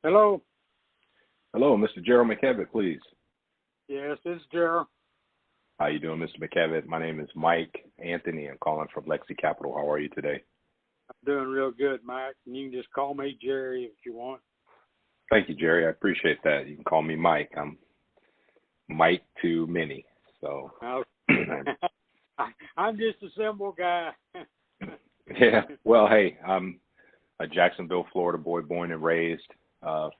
Hello. Hello, Mr. Gerald McKevitt, please. Yes, this is Gerald. How you doing, Mr. McKevitt? My name is Mike Anthony. I'm calling from Lexi Capital. How are you today? I'm doing real good, Mike. And you can just call me Jerry if you want. Thank you, Jerry. I appreciate that. You can call me Mike. I'm Mike to many. So I'm just a simple guy. yeah. Well, hey, I'm a Jacksonville, Florida boy, born and raised.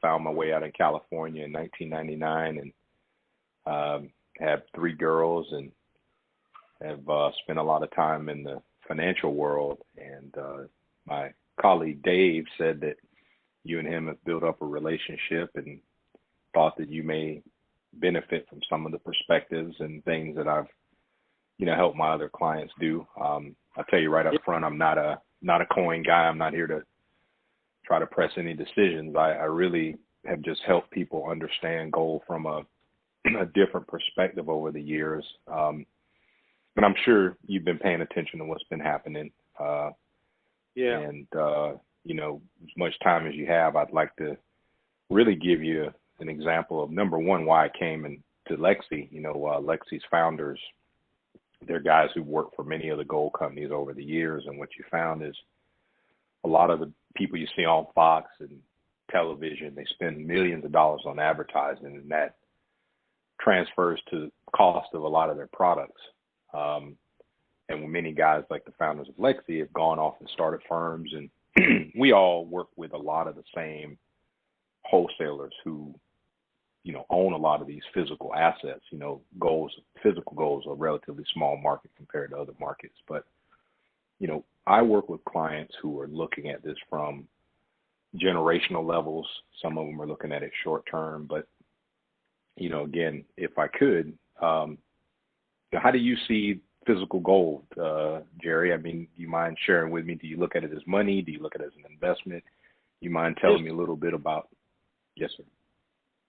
Found my way out in California in 1999 and have three girls and have spent a lot of time in the financial world. And my colleague Dave said that you and him have built up a relationship and thought that you may benefit from some of the perspectives and things that I've, helped my other clients do. I'll tell you right up front, I'm not a coin guy. I'm not here to try to press any decisions. I really have just helped people understand gold from a different perspective over the years. But I'm sure you've been paying attention to what's been happening. Yeah. And, as much time as you have, I'd like to really give you an example of, number one, why I came into Lexi. Lexi's founders, they're guys who worked for many of the gold companies over the years. And what you found is a lot of the people you see on Fox and television, they spend millions of dollars on advertising, and that transfers to the cost of a lot of their products. And when many guys like the founders of Lexi have gone off and started firms, and we all work with a lot of the same wholesalers who, own a lot of these physical assets. Physical gold's a relatively small market compared to other markets. But, I work with clients who are looking at this from generational levels. Some of them are looking at it short term. But, again, if I could, how do you see physical gold, Jerry? I mean, do you mind sharing with me? Do you look at it as money? Do you look at it as an investment? You mind telling me a little bit about? Yes, sir.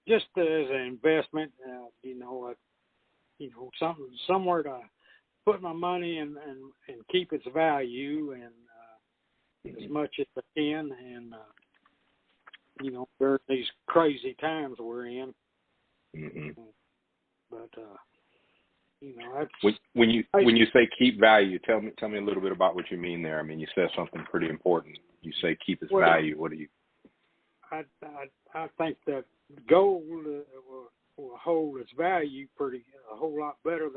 Just as an investment, somewhere to put my money and keep its value and as much as I can. And, during these crazy times we're in. Mm-hmm. But, that's when you say keep value, tell me a little bit about what you mean there. I mean, you said something pretty important. You say keep its value. What do you? I think that gold will hold its value a whole lot better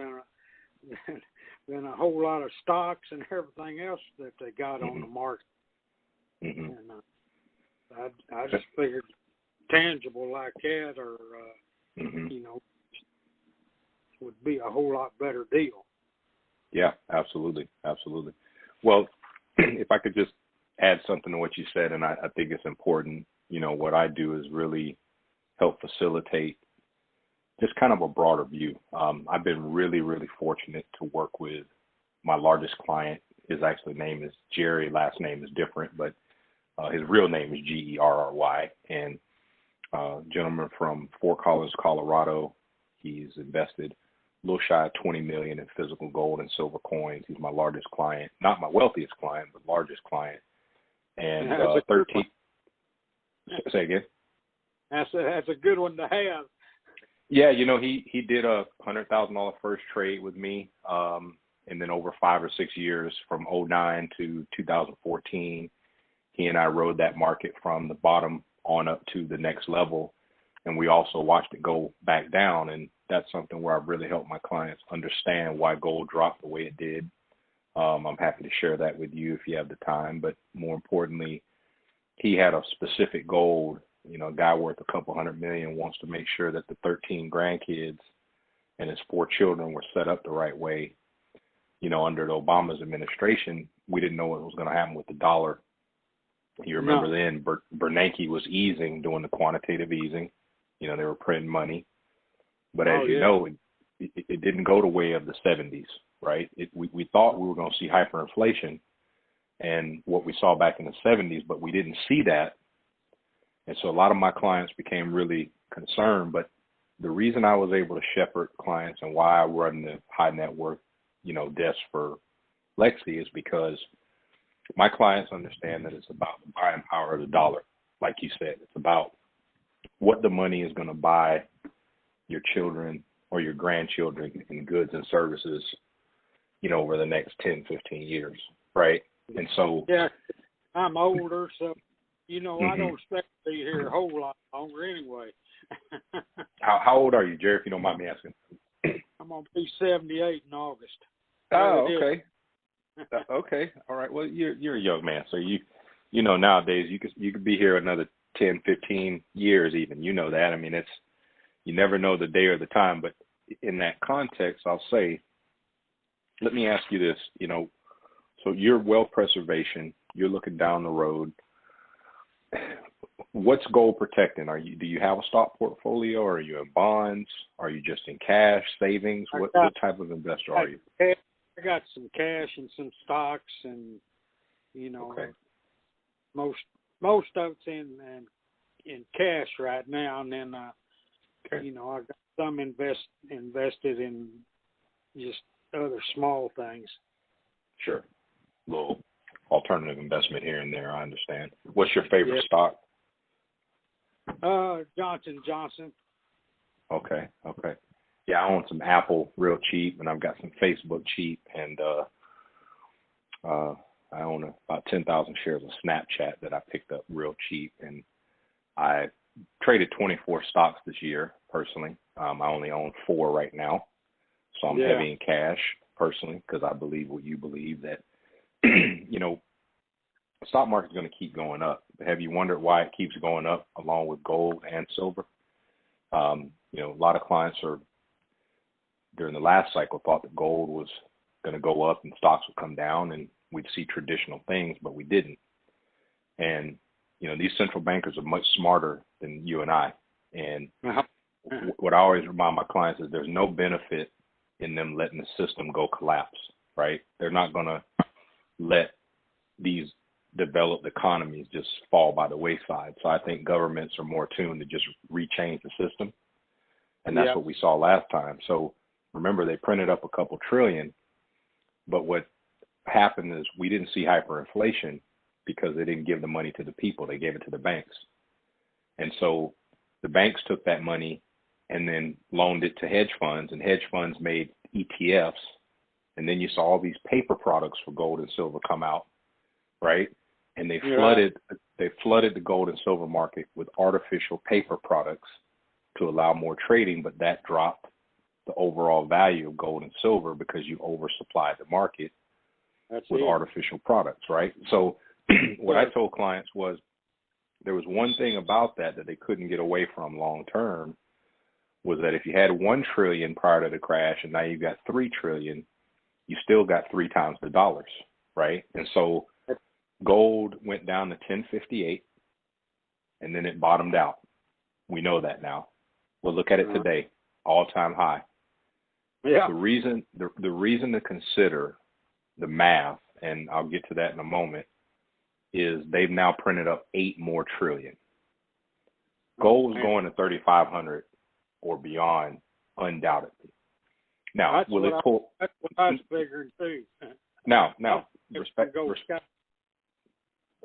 than a whole lot of stocks and everything else that they got on the market. Mm-hmm. And I just figured tangible like that, or would be a whole lot better deal. Yeah, absolutely. Well, if I could just add something to what you said, and I think it's important, what I do is really help facilitate just kind of a broader view. I've been really, really fortunate to work with my largest client. His actual name is Jerry. Last name is different, but his real name is Gerry. And a gentleman from Fort Collins, Colorado. He's invested a little shy of $20 million in physical gold and silver coins. He's my largest client, not my wealthiest client, but largest client. And 13. Say again. That's a good one to have. Yeah, he did a $100,000 first trade with me, and then over 5 or 6 years, from 2009 to 2014, he and I rode that market from the bottom on up to the next level, and we also watched it go back down. And that's something where I've really helped my clients understand why gold dropped the way it did. I'm happy to share that with you if you have the time. But more importantly, he had a specific gold. A guy worth a couple $100 million wants to make sure that the 13 grandkids and his 4 children were set up the right way. Under the Obama's administration, we didn't know what was going to happen with the dollar. You remember then Bernanke was easing, doing the quantitative easing. They were printing money. But as you know, it didn't go the way of the 70s, right? We thought we were going to see hyperinflation and what we saw back in the 70s, but we didn't see that. And so a lot of my clients became really concerned. But the reason I was able to shepherd clients and why I run the high net worth, desk for Lexi is because my clients understand that it's about the buying power of the dollar. Like you said, it's about what the money is going to buy your children or your grandchildren in goods and services, over the next 10, 15 years, right? And so, yeah, I'm older, so I mm-hmm. don't expect to be here a whole lot longer anyway. How old are you, Jerry? If you don't mind me asking. I'm gonna be 78 in August. Oh, okay. Okay, all right. Well, you're a young man, so nowadays you could be here another 10, 15 years even. You know that. I mean, you never know the day or the time. But in that context, I'll say, let me ask you this. So you're wealth preservation. You're looking down the road. What's gold protecting? Do you have a stock portfolio? Or are you in bonds? Are you just in cash, savings? What type of investor are you? I got some cash and some stocks, and okay. most of it's in cash right now, and then okay. I got some invested in just other small things. Sure, little alternative investment here and there. I understand. What's your favorite stock? Johnson & Johnson. Okay. Yeah, I own some Apple real cheap, and I've got some Facebook cheap, and I own about 10,000 shares of Snapchat that I picked up real cheap, and I traded 24 stocks this year personally. I only own 4 right now, so I'm heavy in cash personally because I believe what you believe, that the stock market's going to keep going up. Have you wondered why it keeps going up along with gold and silver? A lot of clients during the last cycle thought that gold was going to go up and stocks would come down and we'd see traditional things, but we didn't. And, these central bankers are much smarter than you and I. And what I always remind my clients is there's no benefit in them letting the system go collapse, right? They're not going to let these developed economies just fall by the wayside. So I think governments are more tuned to just rechange the system. And that's what we saw last time. So remember, they printed up a couple trillion, but what happened is we didn't see hyperinflation because they didn't give the money to the people. They gave it to the banks. And so the banks took that money and then loaned it to hedge funds, and hedge funds made ETFs. And then you saw all these paper products for gold and silver come out, right? And they flooded the gold and silver market with artificial paper products to allow more trading, but that dropped the overall value of gold and silver because you oversupplied the market with artificial products, right? So what I told clients was there was one thing about that they couldn't get away from long term, was that if you had 1 trillion prior to the crash and now you've got 3 trillion, you still got 3 times the dollars, right? And so gold went down to 1058 and then it bottomed out. We know that now. Well, look at it today, all-time high. Yeah. The reason to consider the math, and I'll get to that in a moment, is they've now printed up 8 more trillion. Gold's going to 3,500 or beyond, undoubtedly. Now, that's will it pull? That's what I was figuring too. Now, respect.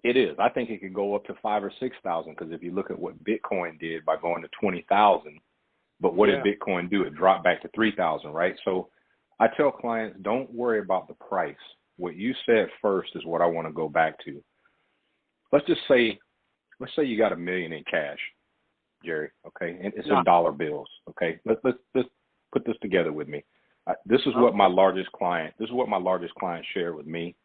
It is. I think it could go up to 5,000 or 6,000 because if you look at what Bitcoin did by going to 20,000, but what did Bitcoin do? It dropped back to 3,000, right? So I tell clients, don't worry about the price. What you said first is what I want to go back to. Let's say you got $1 million in cash, Jerry. Okay, and it's in dollar bills. Okay, let's put this together with me. This is what my largest client shared with me,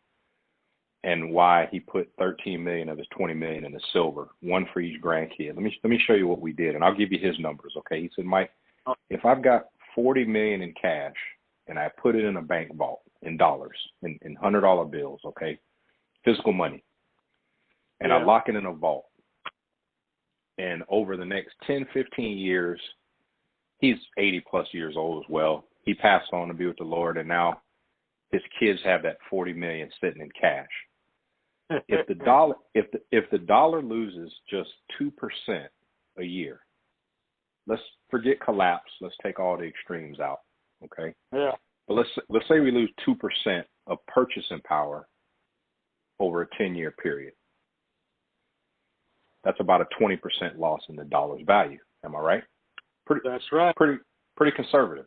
and why he put 13 million of his 20 million in the silver, one for each grandkid. Let me show you what we did, and I'll give you his numbers. Okay, he said, Mike, if I've got 40 million in cash and I put it in a bank vault in dollars, in $100 bills, okay, physical money, and I lock it in a vault, and over the next 10, 15 years, he's 80 plus years old as well. He passed on to be with the Lord, and now his kids have that 40 million sitting in cash. If the dollar loses just 2% a year, let's forget collapse. Let's take all the extremes out. Okay. Yeah. But let's say we lose 2% of purchasing power over a 10-year period. That's about a 20% loss in the dollar's value. Am I right? That's right. Pretty conservative.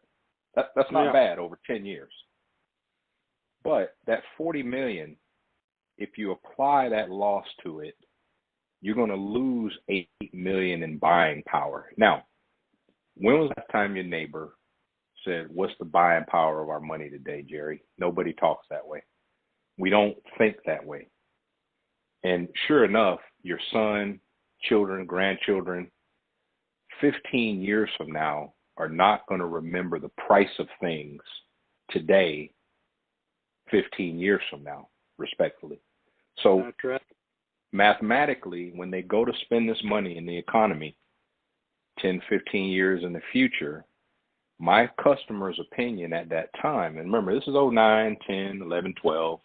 That's not Yeah. bad over 10 years. But that 40 million, if you apply that loss to it, you're going to lose 8 million in buying power. Now, when was the last time your neighbor said, "What's the buying power of our money today, Jerry?" Nobody talks that way. We don't think that way. And sure enough, your son, children, grandchildren, 15 years from now are not going to remember the price of things today, 15 years from now, respectfully. So That's right. mathematically, when they go to spend this money in the economy 10, 15 years in the future, my customer's opinion at that time, and remember, this is 09, 10, 11, 12,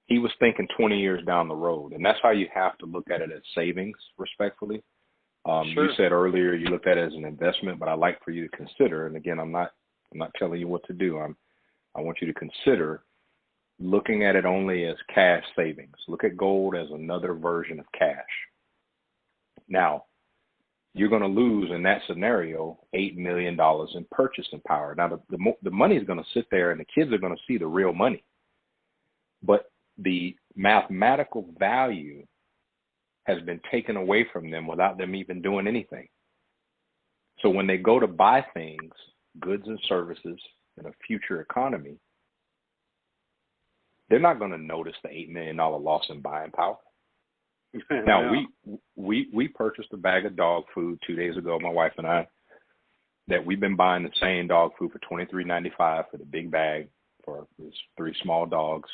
he was thinking 20 years down the road. And that's how you have to look at it as savings, respectfully. Sure. You said earlier you looked at it as an investment, but I like for you to consider, and again, I'm not telling you what to do. I want you to consider looking at it only as cash savings. Look at gold as another version of cash. Now, you're going to lose in that scenario $8 million in purchasing power. Now, the money is going to sit there, and the kids are going to see the real money. But the mathematical value has been taken away from them without them even doing anything. So when they go to buy things, goods and services in a future economy, they're not going to notice the $8 million loss in buying power. Now, we purchased a bag of dog food 2 days ago, my wife and I, that we've been buying the same dog food for $23.95 for the big bag for these 3 small dogs.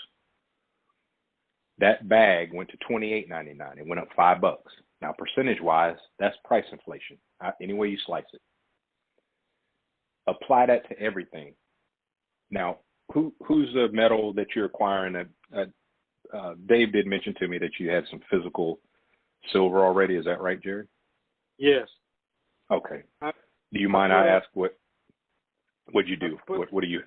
That bag went to $28.99. It went up $5. Now, percentage-wise, that's price inflation, any way you slice it. Apply that to everything. Now, who's the metal that you're acquiring? Dave did mention to me that you had some physical silver already. Is that right, Jerry? Yes. Okay. Do you mind I ask what you do? What do you?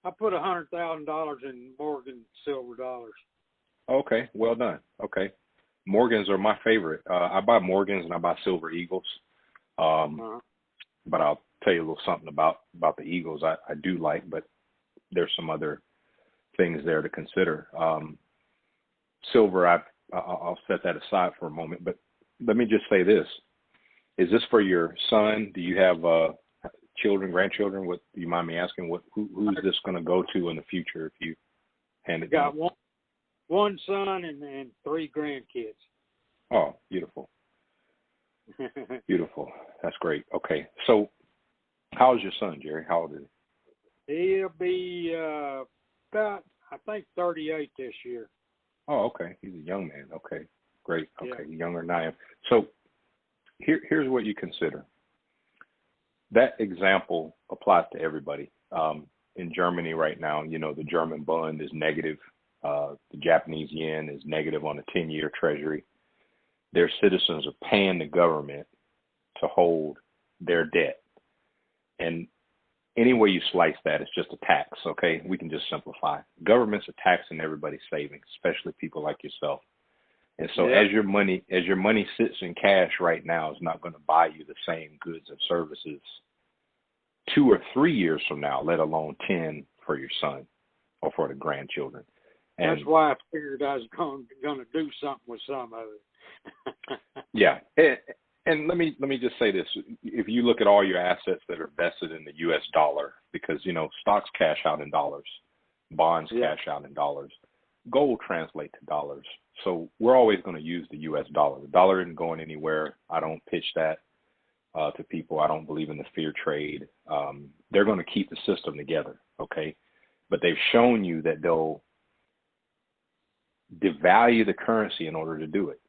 I put $100,000 in Morgan silver dollars. Okay, well done. Okay, Morgans are my favorite. I buy Morgans and I buy Silver Eagles. But I'll tell you a little something about the Eagles I do like, but there's some other things there to consider. Silver, I'll set that aside for a moment, but let me just say this. Is this for your son? Do you have children, grandchildren? What do you mind me asking? Who's this going to go to in the future if you hand it down? Got one son and 3 grandkids. Oh, beautiful. Beautiful. That's great. Okay. So how's your son, Jerry? How old is he? He'll be about, I think, 38 this year. Oh, okay. He's a young man. Okay. Great. Okay. Yeah. Younger than I am. So here's what you consider. That example applies to everybody. In Germany right now, the German bund is negative. The Japanese yen is negative on a 10-year treasury. Their citizens are paying the government to hold their debt. And any way you slice that, it's just a tax, okay? We can just simplify. Governments are taxing everybody's savings, especially people like yourself. And so as your money sits in cash right now, it's not going to buy you the same goods and services 2 or 3 years from now, let alone 10 for your son or for the grandchildren. And that's why I figured I was going to do something with some of it. Yeah. And let me just say this. If you look at all your assets that are vested in the U.S. dollar, because, stocks cash out in dollars, bonds cash out in dollars, gold translates to dollars. So we're always going to use the U.S. dollar. The dollar isn't going anywhere. I don't pitch that to people. I don't believe in the fear trade. They're going to keep the system together, okay? But they've shown you that they'll devalue the currency in order to do it.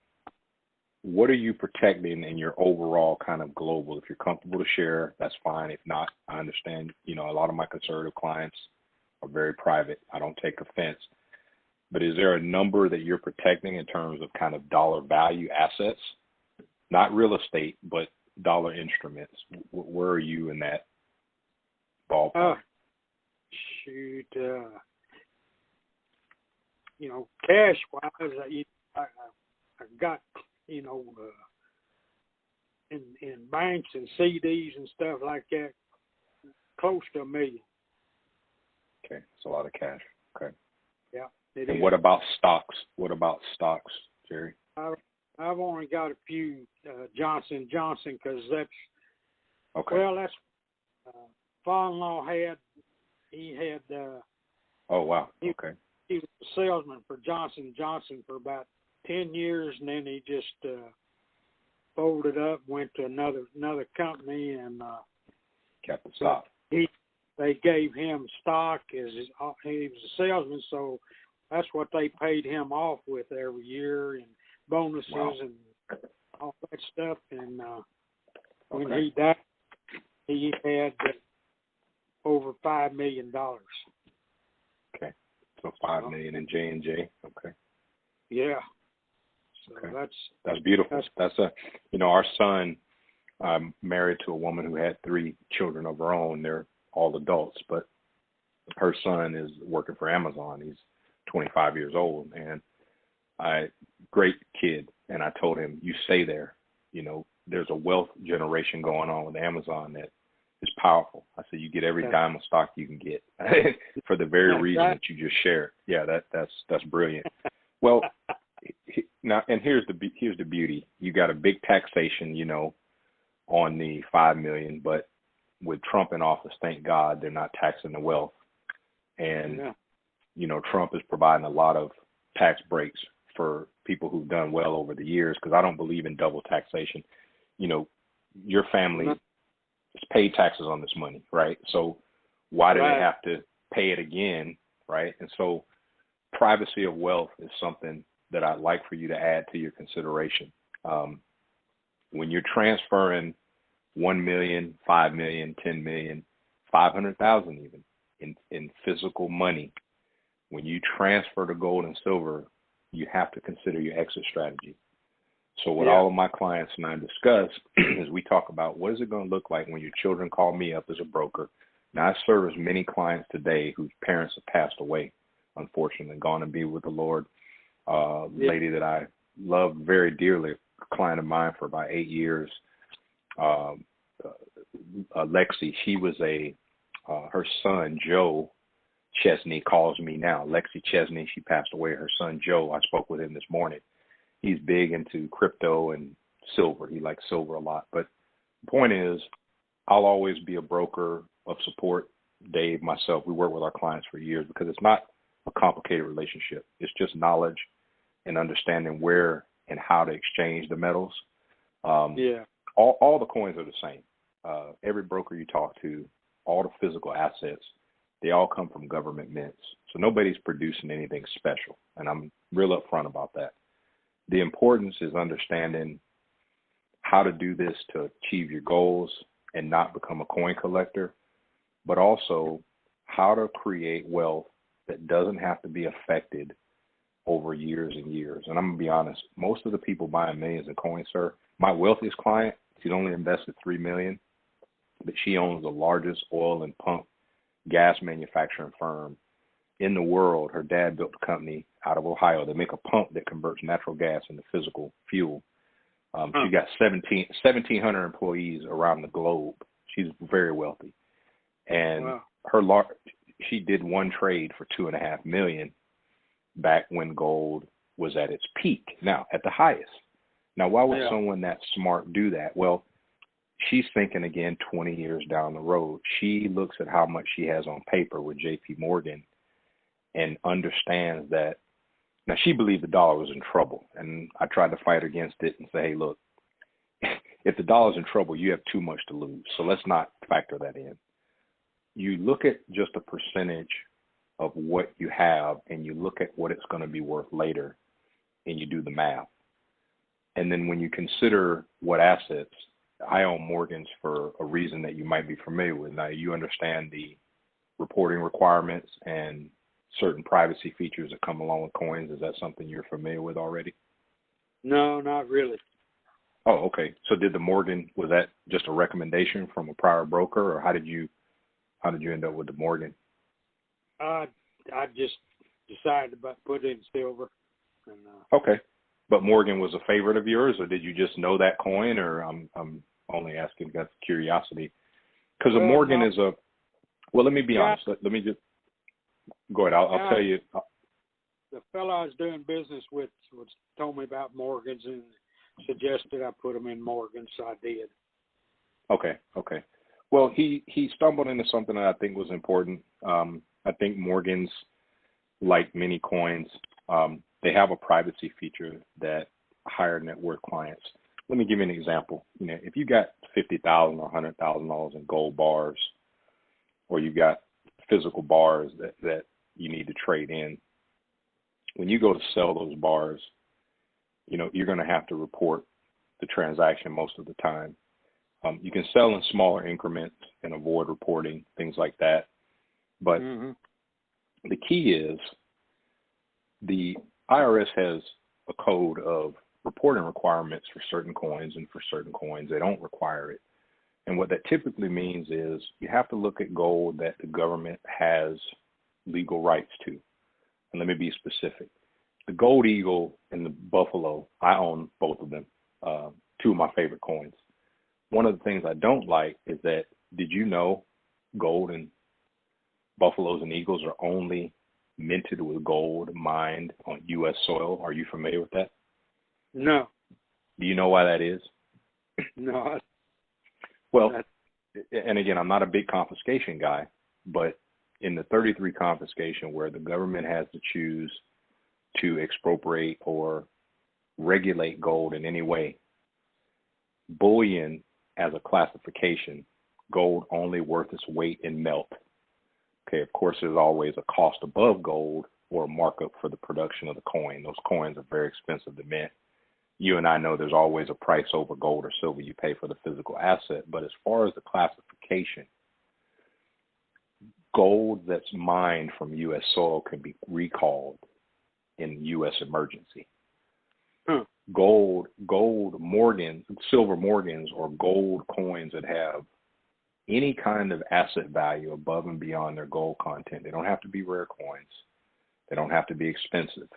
What are you protecting in your overall kind of global? If you're comfortable to share, that's fine. If not, I understand, a lot of my conservative clients are very private. I don't take offense. But is there a number that you're protecting in terms of kind of dollar value assets? Not real estate, but dollar instruments. Where are you in that ballpark? Shoot. Cash-wise, I got, in banks and CDs and stuff like that, close to $1 million. Okay, it's a lot of cash. Okay. Yeah. It And is. what about stocks? What about stocks, Jerry? I've only got a few Johnson & Johnson because that's, Okay. well, that's father-in-law had, he had, Oh, wow. Okay. he was a salesman for Johnson & Johnson for about 10 years, and then he just folded up, went to another company, and Kept the stock. they gave him stock as he was a salesman, so that's what they paid him off with every year, and bonuses and all that stuff. And when he died, he had over $5 million. Okay. So $5 million in J&J. Okay. Yeah. So Okay. that's beautiful. That's our son, married to a woman who had 3 children of her own. They're all adults, but her son is working for Amazon. He's 25 years old, and great kid. And I told him, you stay there. There's a wealth generation going on with Amazon that is powerful. I said, you get every dime of stock you can get for the very reason that you just shared. Yeah, that's brilliant. Well, now, and here's the beauty. You got a big taxation, on the $5 million, but with Trump in office, thank God they're not taxing the wealth. And, Trump is providing a lot of tax breaks for people who've done well over the years, because I don't believe in double taxation. Your family has paid taxes on this money, right? So why do they have to pay it again, right? And so privacy of wealth is something that I'd like for you to add to your consideration. When you're transferring 1 million, 5 million, 10 million, 500,000 even in physical money, when you transfer to gold and silver, you have to consider your exit strategy. So what all of my clients and I discuss is we talk about what is it going to look like when your children call me up as a broker. Now, I service many clients today whose parents have passed away, unfortunately, gone to be with the Lord. Lady that I loved very dearly, a client of mine for about 8 years, Lexi, she was her son, Joe Chesney, calls me now. Lexi Chesney, she passed away. Her son, Joe, I spoke with him this morning. He's big into crypto and silver. He likes silver a lot. But the point is, I'll always be a broker of support. Dave, myself, we work with our clients for years because it's not a complicated relationship. It's just knowledge and understanding where and how to exchange the metals. All the coins are the same. Every broker you talk to, all the physical assets, they all come from government mints. So nobody's producing anything special. And I'm real upfront about that. The importance is understanding how to do this to achieve your goals and not become a coin collector, but also how to create wealth that doesn't have to be affected over years and years. And I'm going to be honest, most of the people buying millions in coins, sir, my wealthiest client, she's only invested $3 million, but she owns the largest oil and pump gas manufacturing firm in the world. Her dad built a company out of Ohio. They make a pump that converts natural gas into physical fuel. She got 1,700 employees around the globe. She's very wealthy. And she did one trade for $2.5 million back when gold was at its peak. Now, at the highest. Now, why would someone that smart do that? Well, she's thinking again 20 years down the road. She looks at how much she has on paper with J.P. Morgan and understands that. Now, she believed the dollar was in trouble, and I tried to fight against it and say, hey, look, if the dollar's in trouble, you have too much to lose. So let's not factor that in. You look at just a percentage of what you have, and you look at what it's going to be worth later, and you do the math. And then when you consider what assets, I own Morgans for a reason that you might be familiar with. Now, you understand the reporting requirements and certain privacy features that come along with coins. Is that something you're familiar with already? No, not really. Oh, okay. So did the Morgan, was that just a recommendation from a prior broker, or how did you end up with the Morgan? I just decided to put it in silver. And, okay. But Morgan was a favorite of yours, or did you just know that coin? Or I'm only asking out of curiosity, because a Well, Morgan no, is a. Well, let me be yeah, honest. Let me just go ahead. I'll yeah. tell you. The fellow I was doing business with told me about Morgans and suggested I put them in Morgans, so I did. Okay. Well, he stumbled into something that I think was important. I think Morgans, like many coins, they have a privacy feature that higher net worth clients. Let me give you an example. You know, if you got $50,000 or $100,000 in gold bars, or you got physical bars that you need to trade in, when you go to sell those bars, you know, you're going to have to report the transaction most of the time. You can sell in smaller increments and avoid reporting, things like that. But the key is the IRS has a code of reporting requirements for certain coins, and for certain coins, they don't require it. And what that typically means is you have to look at gold that the government has legal rights to. And let me be specific. The Gold Eagle and the Buffalo, I own both of them, two of my favorite coins. One of the things I don't like is that, did you know gold and Buffaloes and Eagles are only minted with gold mined on U.S. soil? Are you familiar with that? No. Do you know why that is? No. Well, and again, I'm not a big confiscation guy, but in the 33 confiscation, where the government has to choose to expropriate or regulate gold in any way, bullion as a classification, gold only worth its weight in melt. Okay, of course, there's always a cost above gold or a markup for the production of the coin. Those coins are very expensive to mint. You and I know there's always a price over gold or silver you pay for the physical asset. But as far as the classification, gold that's mined from U.S. soil can be recalled in U.S. emergency. Gold Morgans, silver Morgans, or gold coins that have any kind of asset value above and beyond their gold content. They don't have to be rare coins. They don't have to be expensive.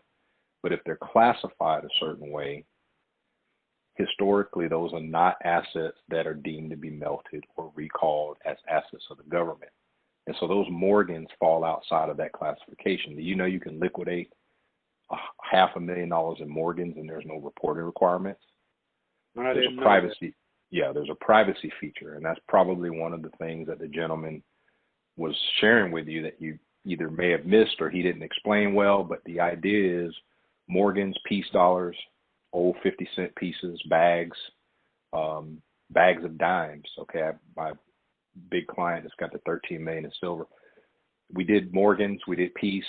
But if they're classified a certain way, historically, those are not assets that are deemed to be melted or recalled as assets of the government. And so those Morgans fall outside of that classification. Do you know you can liquidate $500,000 in Morgans and there's no reporting requirements? There's a privacy. Yeah, there's a privacy feature, and that's probably one of the things that the gentleman was sharing with you that you either may have missed or he didn't explain well. But the idea is Morgans, peace dollars, old 50-cent pieces, bags of dimes. Okay, my big client has got the $13 million in silver. We did Morgans, we did peace,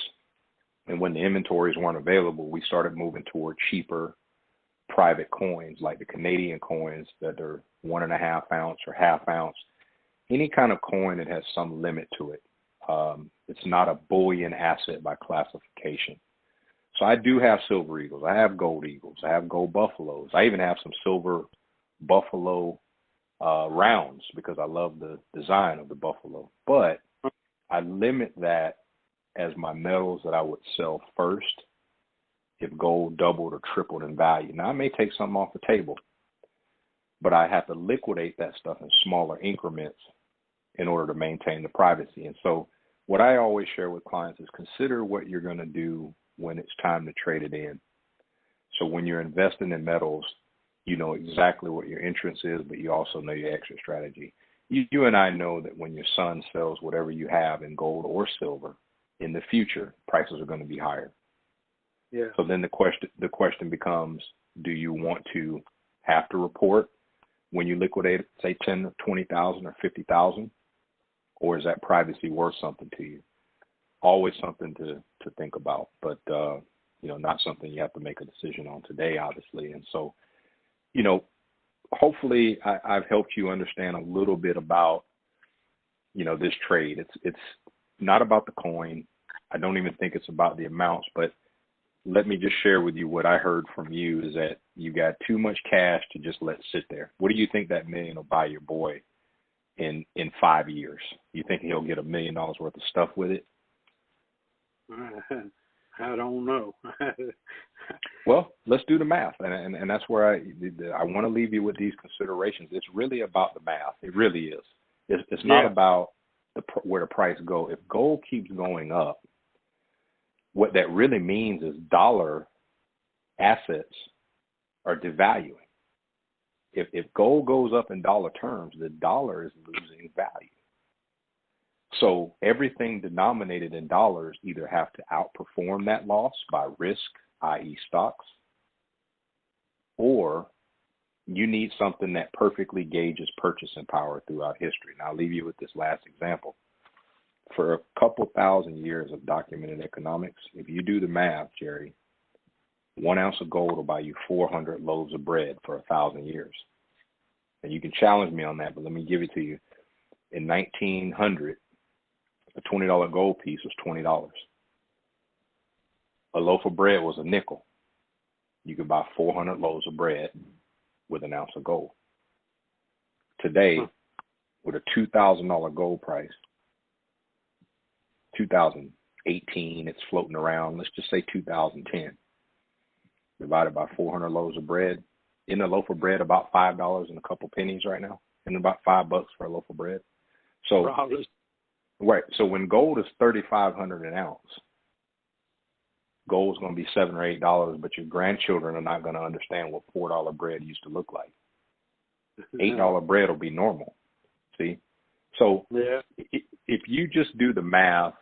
and when the inventories weren't available, we started moving toward cheaper private coins, like the Canadian coins that are 1.5 ounce or half ounce. Any kind of coin that has some limit to it. It's not a bullion asset by classification. So I do have silver eagles. I have gold eagles. I have gold buffaloes. I even have some silver buffalo rounds because I love the design of the buffalo. But I limit that as my metals that I would sell first if gold doubled or tripled in value. Now, I may take something off the table, but I have to liquidate that stuff in smaller increments in order to maintain the privacy. And so what I always share with clients is consider what you're going to do when it's time to trade it in. So when you're investing in metals, you know exactly what your entrance is, but you also know your exit strategy. You and I know that when your son sells whatever you have in gold or silver, in the future, prices are going to be higher. Yeah. So then the question becomes, do you want to have to report when you liquidate, say, 10 or 20,000 or 50,000, or is that privacy worth something to you? Always something to think about, but not something you have to make a decision on today, obviously. And so, hopefully I've helped you understand a little bit about, this trade. It's not about the coin. I don't even think it's about the amounts, but let me just share with you what I heard from you is that you got too much cash to just let sit there. What do you think that $1 million will buy your boy in 5 years? You think he'll get $1 million worth of stuff with it? I don't know. Well, let's do the math, and that's where I want to leave you with these considerations. It's really about the math. It really is. It's not about where the price go. If gold keeps going up, what that really means is dollar assets are devaluing. If gold goes up in dollar terms, the dollar is losing value. So everything denominated in dollars either have to outperform that loss by risk, i.e. stocks, or you need something that perfectly gauges purchasing power throughout history. And I'll leave you with this last example. For a couple thousand years of documented economics, if you do the math, Jerry, 1 ounce of gold will buy you 400 loaves of bread for 1,000 years. And you can challenge me on that, but let me give it to you. In 1900, a $20 gold piece was $20. A loaf of bread was a nickel. You could buy 400 loaves of bread with 1 ounce of gold. Today, with a $2,000 gold price, 2018, it's floating around, let's just say 2010, divided by 400 loaves of bread. In a loaf of bread, about $5 and a couple pennies right now, and about $5 for a loaf of bread. So, right. So when gold is $3,500 an ounce, gold's going to be $7 or $8, but your grandchildren are not going to understand what $4 bread used to look like. $8 bread will be normal. See? So if you just do the math,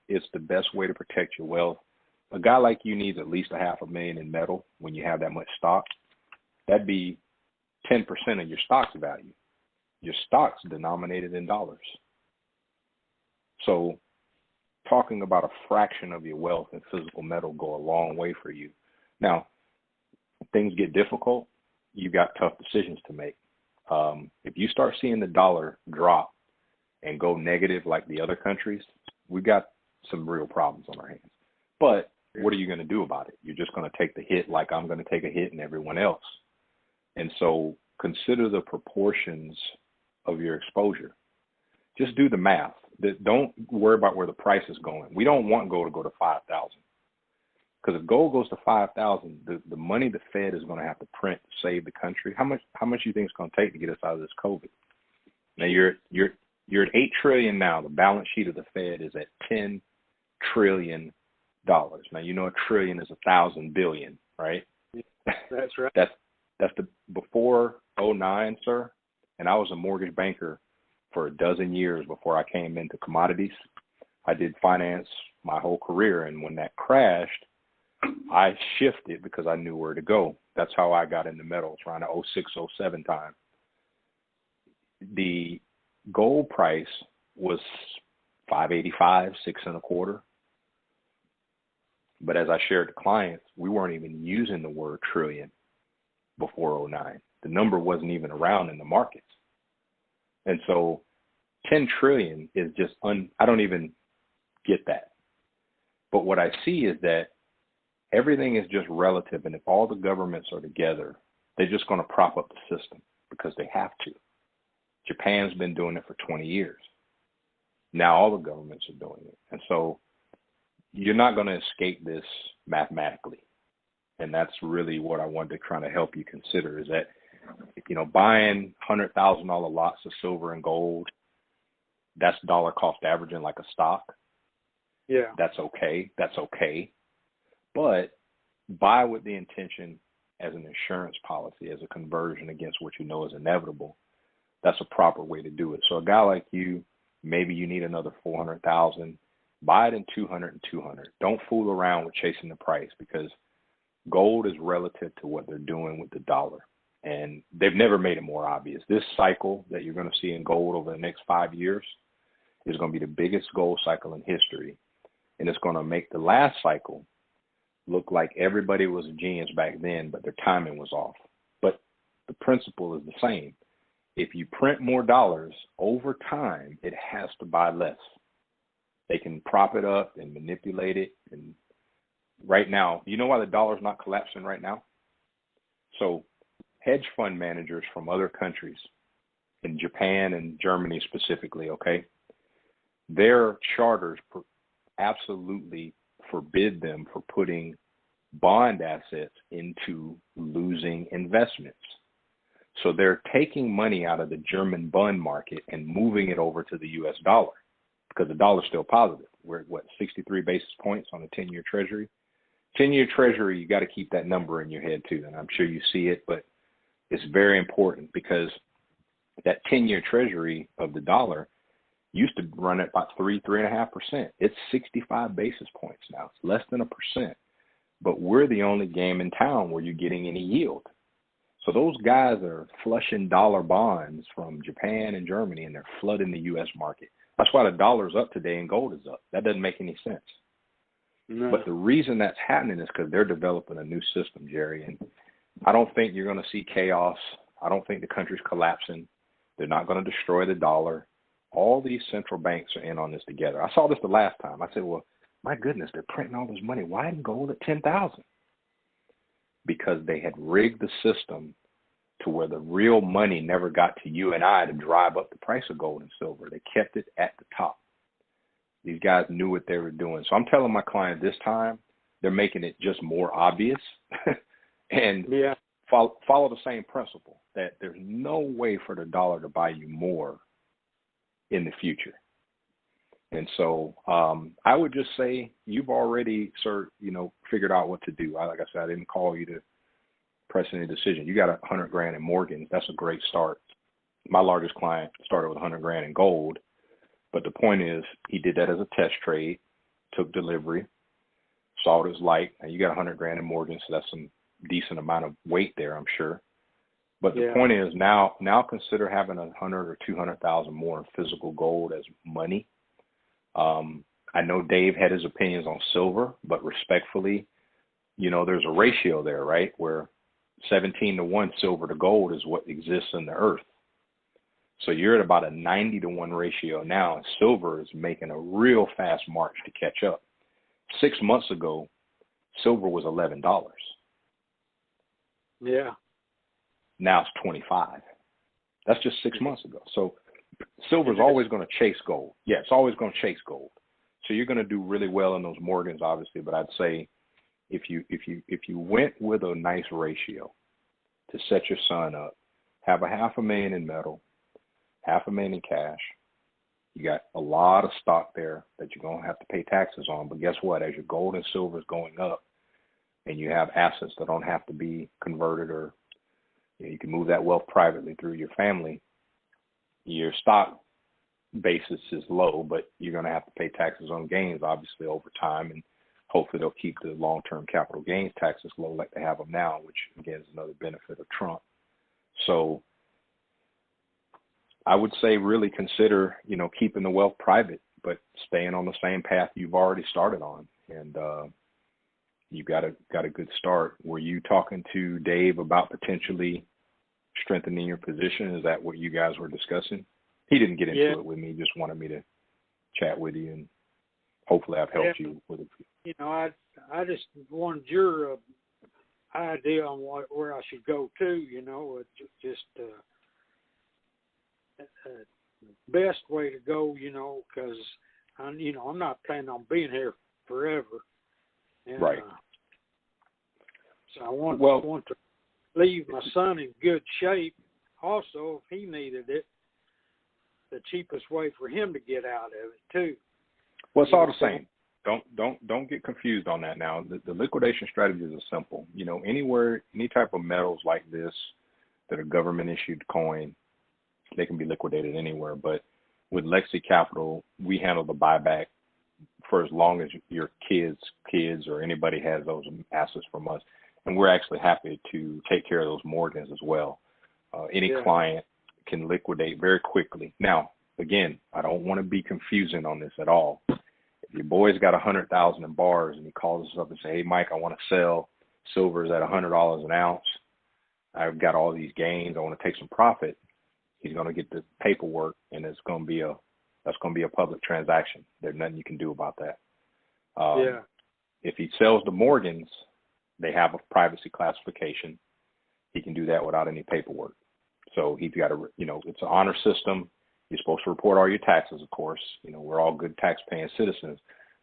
it's the best way to protect your wealth. A guy like you needs at least $500,000 in metal when you have that much stock. That'd be 10% of your stock's value. Your stock's denominated in dollars. So talking about a fraction of your wealth in physical metal go a long way for you. Now, things get difficult, you've got tough decisions to make. If you start seeing the dollar drop and go negative like the other countries, we've got some real problems on our hands. But what are you going to do about it? You're just going to take the hit like I'm going to take a hit and everyone else. And so consider the proportions of your exposure. Just do the math. Don't worry about where the price is going. We don't want gold to go to 5,000. Because if gold goes to 5,000, the money the Fed is going to have to print to save the country, how much do you think it's going to take to get us out of this COVID? Now you're at $8 trillion now. The balance sheet of the Fed is at $10 trillion. Now you know a trillion is 1,000 billion, right? That's right. That's the before 2009, sir. And I was a mortgage banker for a dozen years before I came into commodities. I did finance my whole career, and when that crashed, I shifted because I knew where to go. That's how I got into metals around the 06, 07 time. The gold price was $5.85, $6.25. But as I shared to clients, we weren't even using the word trillion before 09. The number wasn't even around in the markets. And so 10 trillion is just, I don't even get that. But what I see is that everything is just relative. And if all the governments are together, they're just going to prop up the system because they have to. Japan's been doing it for 20 years. Now all the governments are doing it. And so you're not going to escape this mathematically. And that's really what I wanted to try to help you consider is that, buying $100,000 lots of silver and gold, that's dollar cost averaging like a stock. Yeah. That's okay. But buy with the intention as an insurance policy, as a conversion against what you know is inevitable. That's a proper way to do it. So a guy like you, maybe you need another 400,000. Buy it in 200 and 200. Don't fool around with chasing the price because gold is relative to what they're doing with the dollar. And they've never made it more obvious. This cycle that you're going to see in gold over the next 5 years is going to be the biggest gold cycle in history. And it's going to make the last cycle look like everybody was a genius back then, but their timing was off. But the principle is the same. If you print more dollars over time, it has to buy less. They can prop it up and manipulate it. And right now, you know why the dollar's not collapsing right now? So hedge fund managers from other countries, in Japan and Germany specifically, okay, their charters absolutely forbid them from putting bond assets into losing investments. So they're taking money out of the German bond market and moving it over to the US dollar because the dollar's still positive. We're at 63 basis points on the 10-year treasury. 10-year treasury, you got to keep that number in your head too. And I'm sure you see it, but it's very important because that 10-year treasury of the dollar used to run at about 3.5%. It's 65 basis points now. It's less than 1%. But we're the only game in town where you're getting any yield. So those guys are flushing dollar bonds from Japan and Germany, and they're flooding the U.S. market. That's why the dollar's up today and gold is up. That doesn't make any sense. No. But the reason that's happening is because they're developing a new system, Jerry. And I don't think you're going to see chaos. I don't think the country's collapsing. They're not going to destroy the dollar. All these central banks are in on this together. I saw this the last time. I said, well, my goodness, they're printing all this money. Why isn't gold at 10,000? Because they had rigged the system to where the real money never got to you and I to drive up the price of gold and silver. They kept it at the top. These guys knew what they were doing. So I'm telling my client this time, they're making it just more obvious and follow the same principle that there's no way for the dollar to buy you more in the future. And so I would just say you've already, sir, figured out what to do. Like I said, I didn't call you to press any decision. You got $100,000 in Morgans. That's a great start. My largest client started with $100,000 in gold. But the point is he did that as a test trade, took delivery, saw it as light. And you got $100,000 in Morgans, so that's some decent amount of weight there, I'm sure. But the point is now consider having 100 or 200,000 more in physical gold as money. I know Dave had his opinions on silver, but respectfully, there's a ratio there, right? Where 17-1 silver to gold is what exists in the earth. So you're at about a 90-1 ratio now, and silver is making a real fast march to catch up. 6 months ago, silver was $11. Yeah. Now it's 25. That's just 6 months ago. So silver's always going to chase gold. Yeah, it's always going to chase gold. So you're going to do really well in those Morgans, obviously. But I'd say if you went with a nice ratio to set your son up, have $500,000 in metal, $500,000 in cash. You got a lot of stock there that you're going to have to pay taxes on. But guess what? As your gold and silver is going up, and you have assets that don't have to be converted, or you can move that wealth privately through your family, your stock basis is low, but you're going to have to pay taxes on gains, obviously, over time. And hopefully they'll keep the long-term capital gains taxes low like they have them now, which, again, is another benefit of Trump. So I would say really consider, keeping the wealth private, but staying on the same path you've already started on. And you got a good start. Were you talking to Dave about potentially strengthening your position? Is that what you guys were discussing? He didn't get into it with me. He just wanted me to chat with you, and hopefully I've helped you with it. I just wanted your idea on where I should go to. Best way to go. Because I'm not planning on being here forever. And, right. So I want to leave my son in good shape. Also, if he needed it, the cheapest way for him to get out of it too. Well, it's all the same. Don't get confused on that now. The liquidation strategies are simple. Any type of metals like this that are government issued coin, they can be liquidated anywhere. But with Lexi Capital, we handle the buyback for as long as your kids or anybody has those assets from us. And we're actually happy to take care of those Morgans as well. Any client can liquidate very quickly. Now, again, I don't want to be confusing on this at all. If your boy's got 100,000 in bars and he calls us up and say, "Hey, Mike, I want to sell. Silver's at $100 an ounce. I've got all these gains. I want to take some profit." He's going to get the paperwork, and that's going to be a public transaction. There's nothing you can do about that. If he sells the Morgans, they have a privacy classification. He can do that without any paperwork. So he's got it's an honor system. You're supposed to report all your taxes, of course. We're all good tax-paying citizens.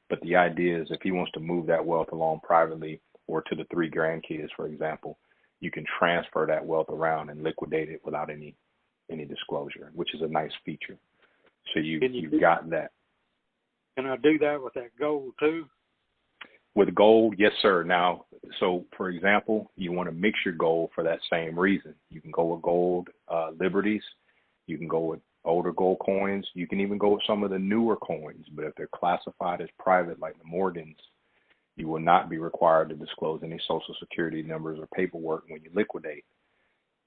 But the idea is if he wants to move that wealth along privately or to the 3 grandkids, for example, you can transfer that wealth around and liquidate it without any disclosure, which is a nice feature. So you've got that. Can I do that with that gold too? With gold, yes, sir. Now, so for example, you want to mix your gold for that same reason. You can go with gold liberties. You can go with older gold coins. You can even go with some of the newer coins. But if they're classified as private, like the Morgans, you will not be required to disclose any social security numbers or paperwork when you liquidate.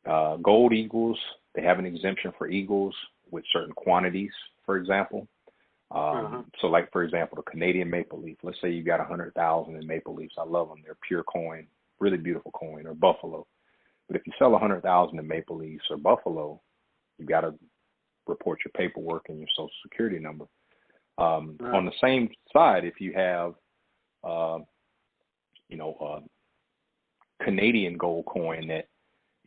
Gold eagles, they have an exemption for eagles with certain quantities, for example. So like, for example, the Canadian maple leaf, let's say you got 100,000 in maple leafs. I love them. They're pure coin, really beautiful coin, or buffalo. But if you sell 100,000 in maple leafs or buffalo, you got to report your paperwork and your social security number. On the same side, if you have, Canadian gold coin that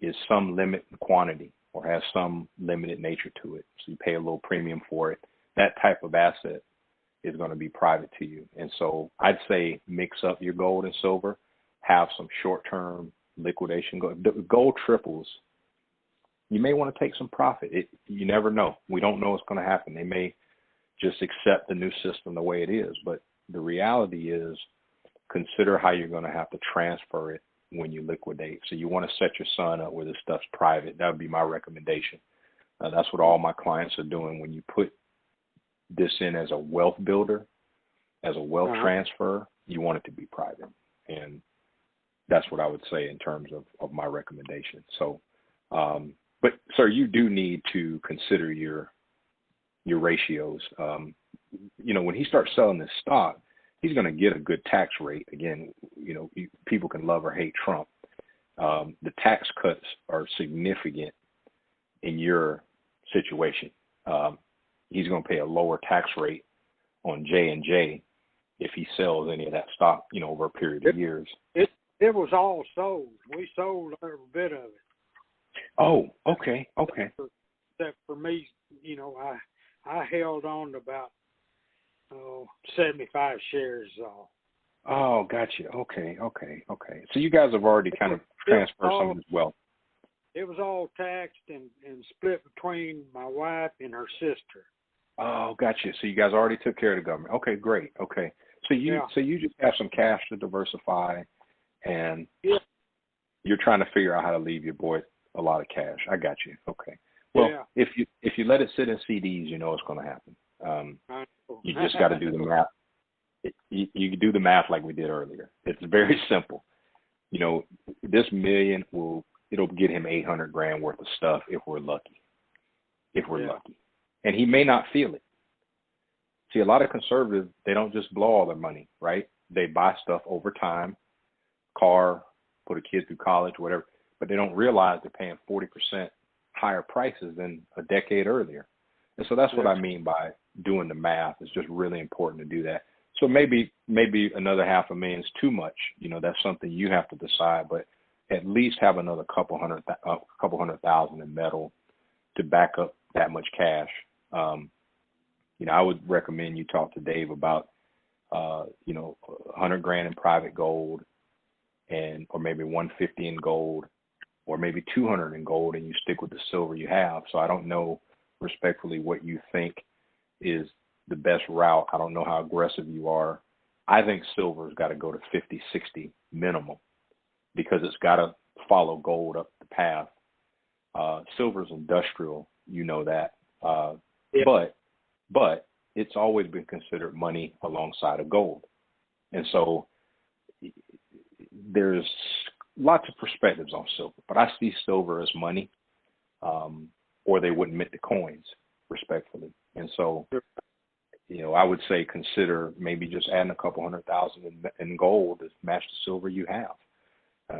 is some limit in quantity or has some limited nature to it, so you pay a little premium for it, that type of asset is going to be private to you. And so I'd say mix up your gold and silver, have some short-term liquidation. Gold triples. You may want to take some profit. You never know. We don't know what's going to happen. They may just accept the new system the way it is. But the reality is, consider how you're going to have to transfer it when you liquidate. So you want to set your son up where this stuff's private. That would be my recommendation. That's what all my clients are doing. When you put this in as a wealth builder, as a wealth transfer, you want it to be private. And that's what I would say in terms of my recommendation. So, but sir, you do need to consider your ratios. When he starts selling this stock, he's going to get a good tax rate. Again, people can love or hate Trump. The tax cuts are significant in your situation. He's going to pay a lower tax rate on J&J if he sells any of that stock, over a period of years. It was all sold. We sold every bit of it. Oh, okay. Except for me, I held on to about 75 shares. Oh, gotcha. Okay. So you guys have already kind of transferred some of this wealth. It was all taxed and split between my wife and her sister. Oh, gotcha. So you guys already took care of the government. Okay, great. Okay. So you just have some cash to diversify, and you're trying to figure out how to leave your boy a lot of cash. I got you. Okay. Well, if you let it sit in CDs, you know it's going to happen. You just got to do the math. You do the math like we did earlier. It's very simple. This million it'll get him 800 grand worth of stuff if we're lucky. Lucky. And he may not feel it. See, a lot of conservatives, they don't just blow all their money, right? They buy stuff over time, car, put a kid through college, whatever, but they don't realize they're paying 40% higher prices than a decade earlier. And so that's what I mean by doing the math. It's just really important to do that. So maybe another $500,000 is too much. That's something you have to decide, but at least have another couple hundred thousand in metal to back up that much cash. I would recommend you talk to Dave about, 100 grand in private gold or maybe 150 in gold or maybe 200 in gold, and you stick with the silver you have. So I don't know respectfully what you think is the best route. I don't know how aggressive you are. I think silver's got to go to 50, 60 minimum because it's got to follow gold up the path. Silver's industrial, that. But it's always been considered money alongside of gold. And so there's lots of perspectives on silver, but I see silver as money, or they wouldn't mint the coins, respectfully. And so, I would say consider maybe just adding a couple 100,000 in gold to match the silver you have.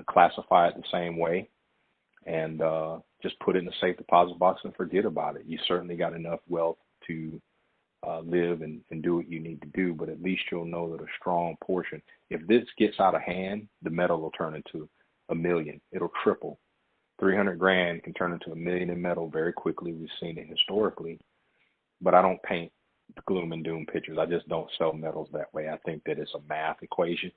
Classify it the same way, and just put it in the safe deposit box and forget about it. You certainly got enough wealth to live and do what you need to do, but at least you'll know that a strong portion, if this gets out of hand, the metal will turn into $1 million. It'll triple. 300 grand can turn into $1 million in metal very quickly. We've seen it historically, but I don't paint gloom and doom pictures. I just don't sell metals that way. I think that it's a math equation.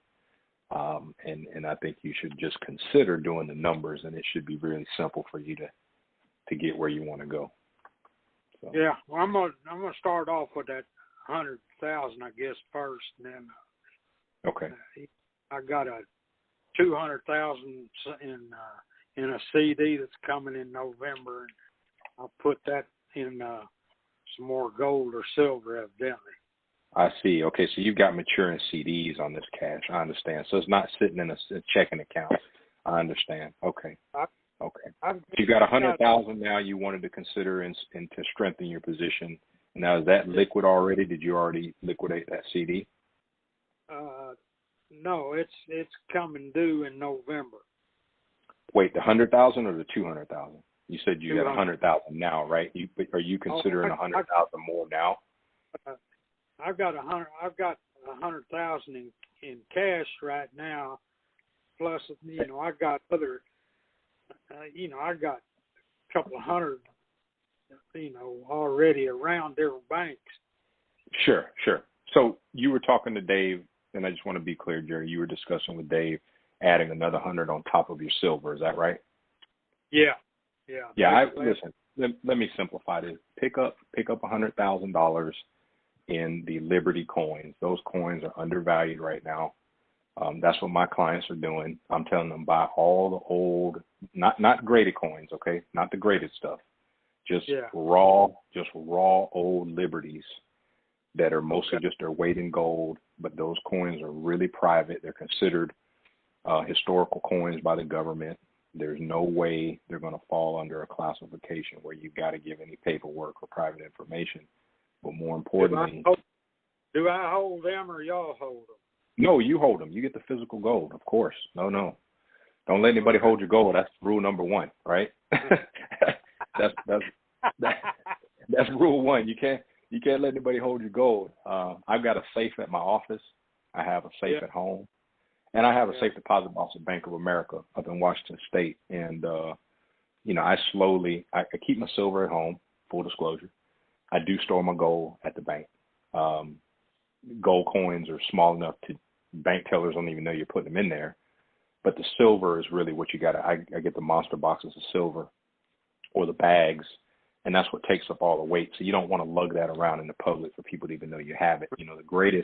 And I think you should just consider doing the numbers, and it should be really simple for you to get where you want to go. So. Yeah, well, I'm gonna start off with that 100,000, I guess, first, and then Okay. I got a 200,000 in a CD that's coming in November, and I'll put that in some more gold or silver, evidently. I see. Okay, so you've got maturing CDs on this cash. I understand. So it's not sitting in a checking account. I understand. Okay. Okay. So you got 100,000 now. You wanted to consider and to strengthen your position. Now is that liquid already? Did you already liquidate that CD? No, it's coming due in November. Wait, the 100,000 or the 200,000? You said you got 100,000 now, right? Are you considering 100,000 more now? I've got 100,000 in cash right now, plus I got other, I got a couple of hundred, already around different banks. Sure. So you were talking to Dave, and I just want to be clear, Jerry. You were discussing with Dave adding another 100 on top of your silver. Is that right? Yeah. Listen. Let me simplify this. Pick up $100,000 in the Liberty coins. Those coins are undervalued right now. That's what my clients are doing. I'm telling them buy all the old, not graded coins, okay? Not the graded stuff. Just raw old Liberties that are mostly just their weight in gold, but those coins are really private. They're considered historical coins by the government. There's no way they're going to fall under a classification where you've got to give any paperwork or private information. But more importantly, do I hold them or y'all hold them? No, you hold them. You get the physical gold, of course. No. Don't let anybody hold your gold. That's rule number one, right? that's rule one. You can't let anybody hold your gold. I've got a safe at my office. I have a safe at home, and I have a safe deposit box at Bank of America up in Washington State. And I keep my silver at home. Full disclosure. I do store my gold at the bank. Gold coins are small enough to bank tellers don't even know you're putting them in there. But the silver is really what you got to, I get the monster boxes of silver or the bags, and that's what takes up all the weight. So you don't want to lug that around in the public for people to even know you have it. The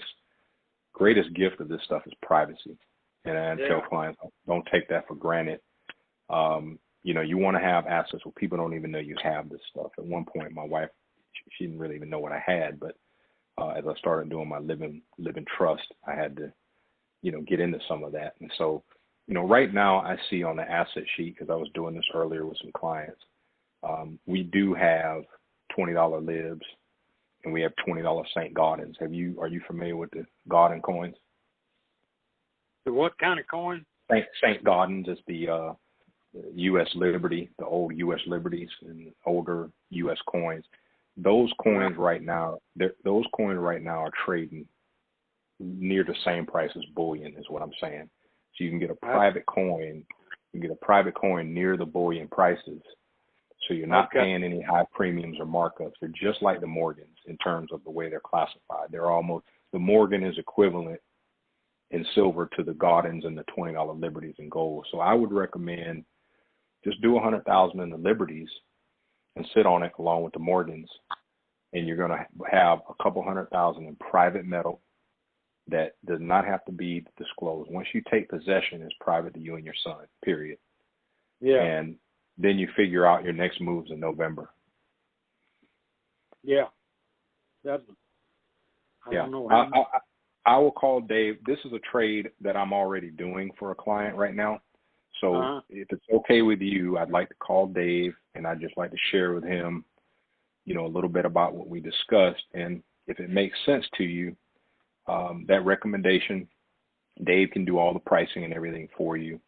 greatest gift of this stuff is privacy. And I tell clients, don't take that for granted. You want to have assets where people don't even know you have this stuff. At one point, my wife, she didn't really even know what I had, but as I started doing my living trust, I had to, get into some of that. And so, right now I see on the asset sheet, because I was doing this earlier with some clients, we do have $20 libs and we have $20 St. Gaudens. Are you familiar with the Gaudin coins? The what kind of coin? St. Gaudens is the U.S. Liberty, the old U.S. Liberties and older U.S. coins. Those coins right now are trading near the same price as bullion, is what I'm saying. So you can get a private coin. You can get a private coin near the bullion prices. So you're not paying any high premiums or markups. They're just like the Morgans in terms of the way they're classified. The Morgan is equivalent in silver to the Gaudens and the $20 Liberties in gold. So I would recommend just do 100,000 in the Liberties and sit on it along with the Morgans, and you're going to have a couple 100,000 in private metal that does not have to be disclosed. Once you take possession, it's private to you and your son, period. Yeah. And then you figure out your next moves in November. Yeah. I don't know. I will call Dave. This is a trade that I'm already doing for a client right now. So if it's okay with you, I'd like to call Dave, and I'd just like to share with him, a little bit about what we discussed. And if it makes sense to you, that recommendation, Dave can do all the pricing and everything for you.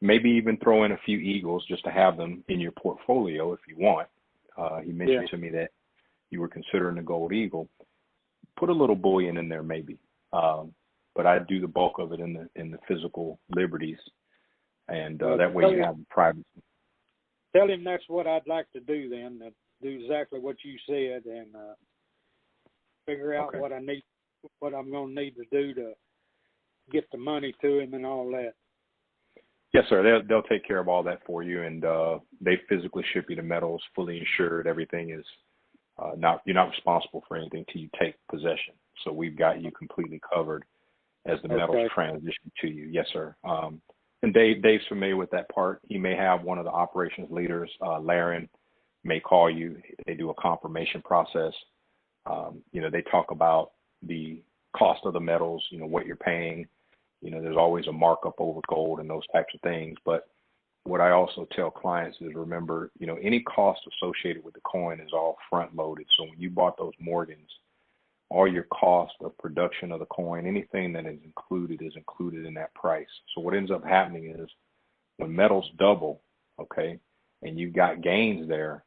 Maybe even throw in a few Eagles just to have them in your portfolio if you want. He mentioned to me that you were considering a gold Eagle. Put a little bullion in there maybe. But I do the bulk of it in the physical Liberties, and that way you have the privacy. Tell him that's what I'd like to do then. Do exactly what you said, and figure out Okay. what I'm going to need to do to get the money to him and all that. Yes, sir. They'll take care of all that for you, and they physically ship you the metals, fully insured. Everything is you're not responsible for anything till you take possession. So we've got you completely covered as the metals Okay. transition to you. Yes, sir. And Dave's familiar with that part. He may have one of the operations leaders, Laren, may call you. They do a confirmation process. They talk about the cost of the metals, what you're paying. There's always a markup over gold and those types of things. But what I also tell clients is remember, any cost associated with the coin is all front loaded. So when you bought those Morgans, all your cost of production of the coin, anything that is included in that price. So what ends up happening is when metals double, okay, and you got gains there,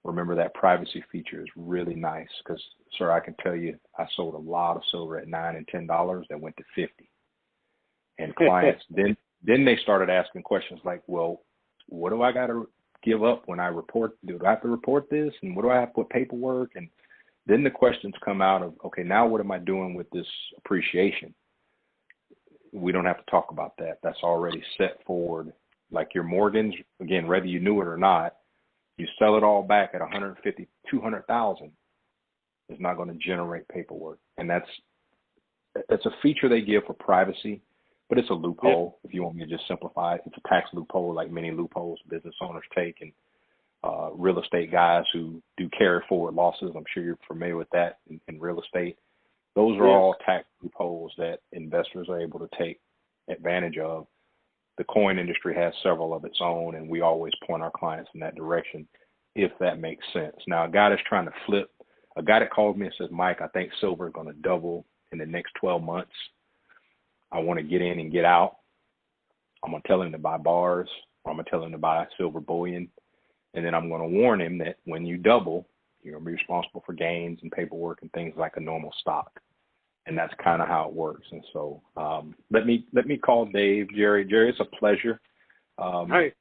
remember that privacy feature is really nice because, sir, I can tell you I sold a lot of silver at $9 and $10 that went to $50. And clients then they started asking questions like, well, what do I got to give up when I report? Do I have to report this? And what do I have to put paperwork? And then the questions come out of, okay, now what am I doing with this appreciation? We don't have to talk about that. That's already set forward. Like your Morgans, again, whether you knew it or not, you sell it all back at 150, 200,000. It's not going to generate paperwork. And that's a feature they give for privacy, but it's a loophole. If you want me to just simplify it, it's a tax loophole like many loopholes business owners take. And real estate guys who do carry forward losses, I'm sure you're familiar with that in real estate. Those are all tax loopholes that investors are able to take advantage of. The coin industry has several of its own, and we always point our clients in that direction if that makes sense. Now, a guy that's trying to flip, a guy that calls me and says, Mike, I think silver is going to double in the next 12 months. I want to get in and get out. I'm going to tell him to buy bars, or I'm going to tell him to buy silver bullion. And then I'm going to warn him that when you double, you're going to be responsible for gains and paperwork and things like a normal stock. And that's kind of how it works. And so let me call Dave. Jerry, it's a pleasure. Hey.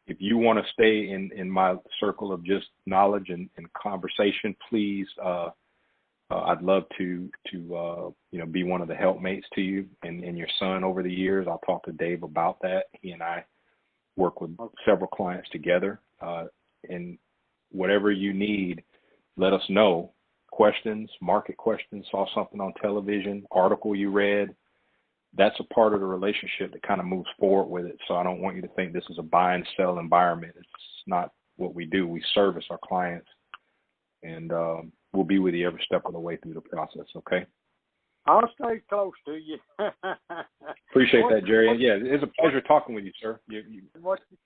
If you want to stay in my circle of just knowledge and conversation, please, I'd love to be one of the helpmates to you and your son over the years. I'll talk to Dave about that. He and I work with several clients together. And whatever you need, let us know. Questions, market questions, saw something on television, article you read. That's a part of the relationship that kind of moves forward with it. So I don't want you to think this is a buy and sell environment. It's not what we do. We service our clients, and we'll be with you every step of the way through the process, okay? I'll stay close to you. Appreciate that, Jerry. And yeah, it's a pleasure talking with you, sir.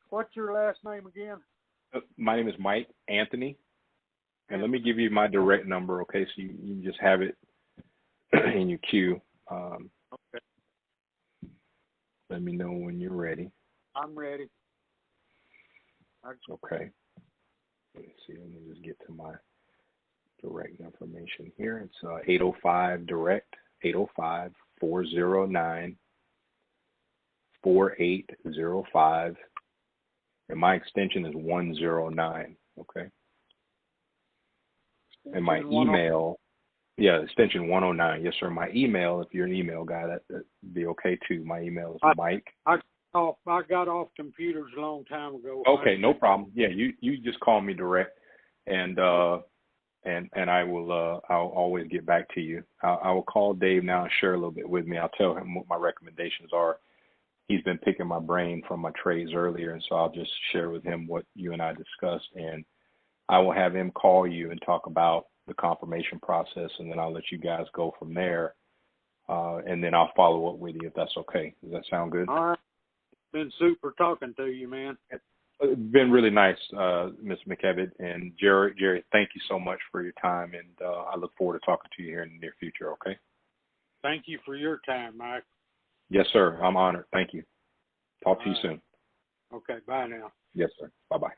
What's your last name again? My name is Mike Anthony. And let me give you my direct number, okay, so you can just have it in your queue. Okay. Let me know when you're ready. I'm ready. Okay. Let me see. Let me just get to my direct information here. It's 805 direct, 805-409-4805. And my extension is 109, okay? And my email, extension 109. Yes, sir. My email, if you're an email guy, that'd be okay too. My email is Mike. I got off computers a long time ago. Okay, no problem. Yeah, you just call me direct, and I will I'll always get back to you. I will call Dave now and share a little bit with me. I'll tell him what my recommendations are. He's been picking my brain from my trades earlier, and so I'll just share with him what you and I discussed, and I will have him call you and talk about the confirmation process, and then I'll let you guys go from there. And then I'll follow up with you if that's okay. Does that sound good? All right. It's been super talking to you, man. It's been really nice, Mr. McKevitt. And Jerry, thank you so much for your time, and I look forward to talking to you here in the near future, okay? Thank you for your time, Mike. Yes, sir. I'm honored. Thank you. Talk to you soon. Okay, bye now. Yes, sir. Bye-bye.